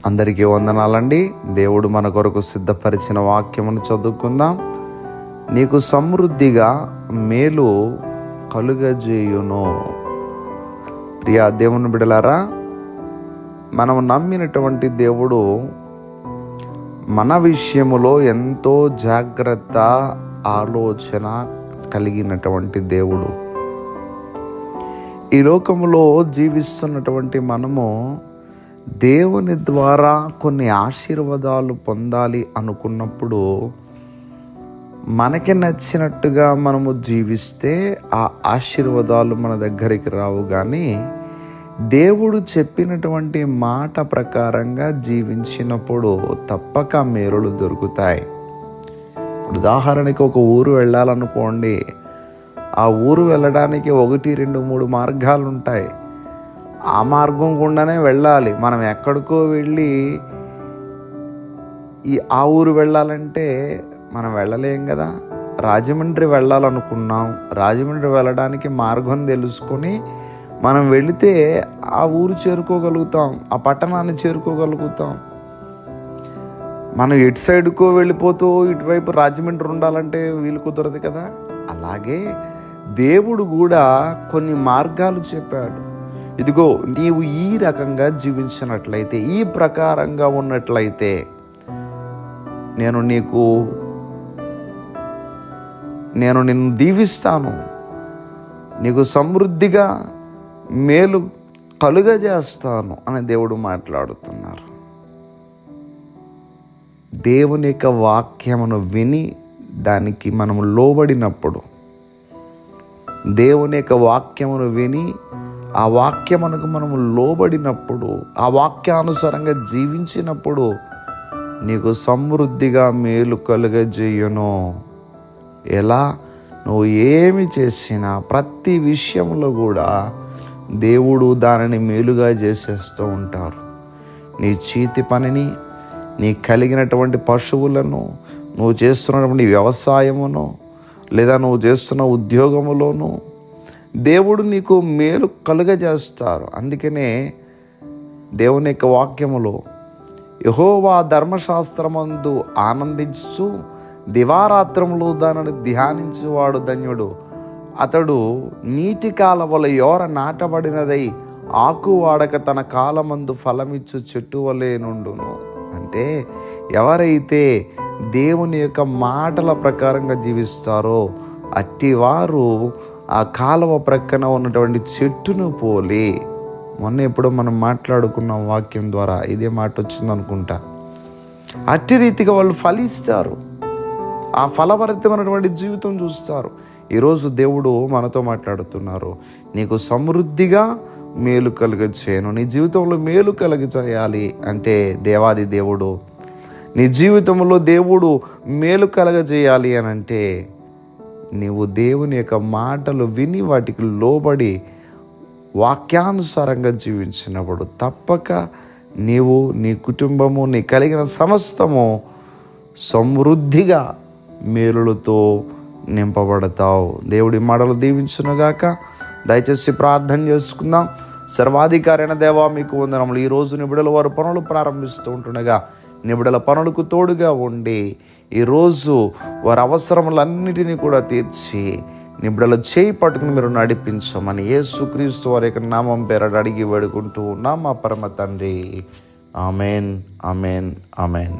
అందరికీ వందనాలండి. దేవుడు మన కొరకు సిద్ధపరిచిన వాక్యమును చదువుకుందాం. నీకు సమృద్ధిగా మేలు కలుగజేయును. ప్రియా దేవుని బిడ్డలారా, మనం నమ్మినటువంటి దేవుడు మన విషయములో ఎంతో జాగ్రత్త ఆలోచన కలిగినటువంటి దేవుడు. ఈ లోకములో జీవిస్తున్నటువంటి మనము దేవుని ద్వారా కొన్ని ఆశీర్వాదాలు పొందాలి అనుకున్నప్పుడు మనకి నచ్చినట్టుగా మనము జీవిస్తే ఆ ఆశీర్వాదాలు మన దగ్గరికి రావు. కానీ దేవుడు చెప్పినటువంటి మాట ప్రకారంగా జీవించినప్పుడు తప్పక మేలులు దొరుకుతాయి. ఉదాహరణకి ఒక ఊరు వెళ్ళాలనుకోండి, ఆ ఊరు వెళ్ళడానికి 1, 2, 3 మార్గాలు ఉంటాయి. ఆ మార్గం గుండానే వెళ్ళాలి. మనం ఎక్కడికో వెళ్ళి ఆ ఊరు వెళ్ళాలంటే మనం వెళ్ళలేం కదా. రాజమండ్రి వెళ్ళాలనుకున్నాం, రాజమండ్రి వెళ్ళడానికి మార్గం తెలుసుకొని మనం వెళితే ఆ ఊరు చేరుకోగలుగుతాం, ఆ పట్టణాన్ని చేరుకోగలుగుతాం. మనం ఎటు సైడ్కో వెళ్ళిపోతూ ఇటువైపు రాజమండ్రి ఉండాలంటే వీలు కుదరదు కదా. అలాగే దేవుడు కూడా కొన్ని మార్గాలు చెప్పాడు. ఇదిగో, నీవు ఈ రకంగా జీవించినట్లయితే, ఈ ప్రకారంగా ఉన్నట్లయితే నేను నిన్ను దీవిస్తాను, నీకు సమృద్ధిగా మేలు కలుగజేస్తాను అని దేవుడు మాట్లాడుతున్నారు. దేవుని యొక్క వాక్యమును విని దానికి మనము లోబడినప్పుడు, దేవుని యొక్క వాక్యమును విని ఆ వాక్యమునకు మనము లోబడినప్పుడు, ఆ వాక్యానుసారంగా జీవించినప్పుడు నీకు సమృద్ధిగా మేలు కలుగజేయును. ఎలా? నువ్వు ఏమి చేసినా ప్రతి విషయంలో కూడా దేవుడు దానిని మేలుగా చేసేస్తూ ఉంటారు. నీ చేతి పనిని, నీ కలిగినటువంటి పశువులను, నువ్వు చేస్తున్నటువంటి వ్యవసాయమును, లేదా నువ్వు చేస్తున్న ఉద్యోగములోను దేవుడు నీకు మేలు కలుగజేస్తారు. అందుకనే దేవుని యొక్క వాక్యములో యెహోవా ధర్మశాస్త్రమందు ఆనందించు దివారాత్రములు దానిని ధ్యానించువాడు ధన్యుడు. అతడు నీటి కాలవల యోర నాటబడినదై ఆకు వాడక తన కాలమందు ఫలమిచ్చు చెట్టు వలె నుండును. అంటే ఎవరైతే దేవుని యొక్క మాటల ప్రకారంగా జీవిస్తారో అట్టివారు ఆ కాలువ ప్రక్కన ఉన్నటువంటి చెట్టును పోలి, మొన్న ఎప్పుడో మనం మాట్లాడుకున్న వాక్యం ద్వారా ఇదే మాట వచ్చింది అనుకుంటా, అట్టి రీతిగా వాళ్ళు ఫలిస్తారు, ఆ ఫలభరితమైనటువంటి జీవితం చూస్తారు. ఈరోజు దేవుడు మనతో మాట్లాడుతున్నారు. నీకు సమృద్ధిగా మేలు కలుగజేయను. నీ జీవితంలో మేలు కలుగజేయాలి అంటే దేవాది దేవుడు నీ జీవితంలో దేవుడు మేలు కలుగజేయాలి అని అంటే నీవు దేవుని యొక్క మాటలు విని వాటికి లోబడి వాక్యానుసారంగా జీవించినప్పుడు తప్పక నీవు, నీ కుటుంబము, నీ కలిగిన సమస్తము సమృద్ధిగా మేలులతో నింపబడతావు. దేవుడి మాటలు దీవించునుగాక. దయచేసి ప్రార్థన చేసుకుందాం. సర్వాధికారైన దేవా, మీకు వందనములు. ఈరోజు నిబిడల వారు పనులు ప్రారంభిస్తూ ఉంటుండగా నిబిడల పనులకు తోడుగా ఉండి ఈరోజు వారి అవసరములన్నిటినీ కూడా తీర్చి నిబిడల చేయి పట్టుకుని మీరు నడిపించమని యేసుక్రీస్తు వారి యొక్క నామం పేరట అడిగి వేడుకుంటూ ఉన్నాం మా పరమ తండ్రి. Amen, amen, amen.